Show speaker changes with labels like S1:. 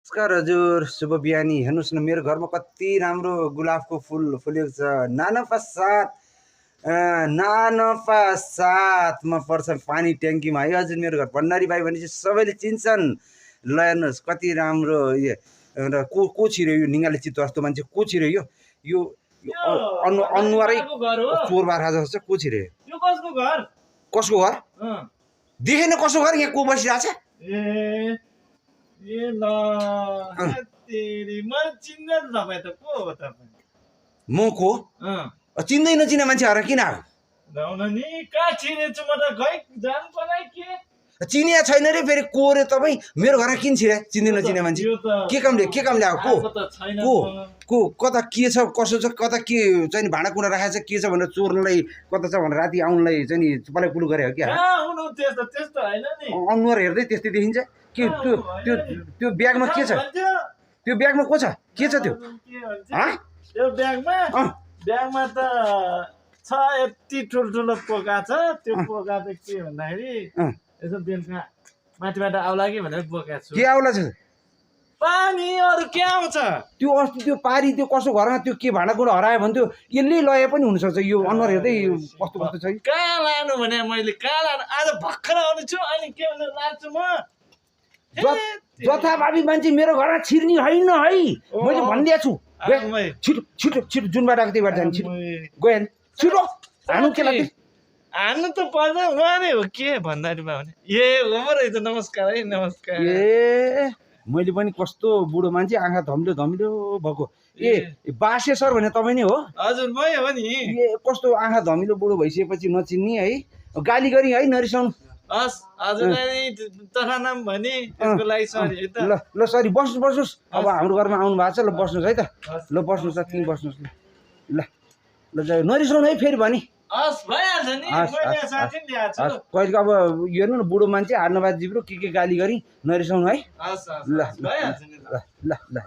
S1: नमस्कार हजुर, शुभ बिहानी। हेर्नुहोस् न, मेरो घरमा कति राम्रो गुलाबको फुल फुलेको छ। नानोपा साथमा पर्छ पानी ट्याङ्कीमा है हजुर। मेरो घर भण्डारी भाइ भनेपछि सबैले चिन्छन्। ल हेर्नुहोस् कति राम्रो। यो को छिर्यो यो निगाले चित्तो जस्तो मान्छे को छिर्यो यो अनुहारै चोर बाख्रा जस्तो को छिर्यो?
S2: यो कसको घर?
S1: कसको घर देखेन? कसको घर? यहाँ को बसिरहेछ?
S2: ए ल तेरी म चिन्दैन तपाईँ त को हो तपाईँ?
S1: म को? चिन्दै नचिने मान्छेहरू किन आएको?
S2: जाउन नि कहाँ चिनेछु म त खै जान पलाइ के
S1: चिनिया छैन रे फेरि को रे तपाईँ? मेरो घरमा किन छिरे? चिन्दै नचिने मान्छे के कामले आएको? को कता के छ कसो छ कता के चाहिँ भाँडा कुँडा राखेको छ के छ भनेर चोर्नलाई कता छ भनेर राति आउनलाई चाहिँ पलाइ पुलु गरे हो क्या?
S2: त्यस्तो हैन नि।
S1: अनुहार हेर्दै त्यस्तै देखिन्छ के? त्यो ब्यागमा के छ? त्यो ब्यागमा को छ? के छ त्यो?
S2: त्यो ब्यागमा त छ यति ठुल्ठुलो पोका छ। त्यो पोका त के भन्दाखेरि यसो बेलुका माथिबाट आउला कि भनेर बोका छु।
S1: के आउला छ?
S2: पानी अरू के आउँछ?
S1: त्यो अस्ति त्यो पारी त्यो कसो घरमा त्यो के भाँडा कुँडा हरायो भने त्यो यसले लए पनि हुनसक्छ। यो अनुहार हेर्दै कस्तो कस्तो छ।
S2: कहाँ लानु भने मैले कहाँ लानु? आज भर्खर आउने छु अनि के भनेर लान्छु म?
S1: जथाभावी मान्छे मेरो घरमा छिर्ने होइन है, मैले भनिदिएको छु। छिटो छिटो छिटो जुन बाटो आएको त्यही बाटो जाने। छिटो गयो छिटो हानु के लाग्छ?
S2: हान्नु त पर्छ उहाँ नै हो के भन्दाखेरि भने ए हो रहेछ। नमस्कार है नमस्कार।
S1: ए मैले पनि कस्तो बुढो मान्छे आँखा धमिलो धमिलो भएको। ए बासे सर भने तपाईँ नै हो?
S2: हजुर मै हो नि।
S1: ए कस्तो आँखा धमिलो बुढो भइसकेपछि नचिन्ने है? गाली गरी है नरिसाउनु।
S2: हस् हजुरलाई तथा नाम भने त्यसको लागि सरी है त।
S1: ल सरी बस्नुहोस्। अब हाम्रो घरमा आउनु भएको छ। ल बस्नुहोस् है त। ल बस्नुहोस् त तिमी बस्नुहोस्। ल ल नरिसाउनु है फेरि भने।
S2: हस् भइहाल्छ नि। मैले साथी नि ल्याएको छु।
S1: कहिले अब हेर्नु न बुढो मान्छे हार्नुबाद जिब्रो के गाली गरी नरिसाउनु है।
S2: हस्
S1: ल
S2: भइहाल्छ नि।
S1: ल ल ल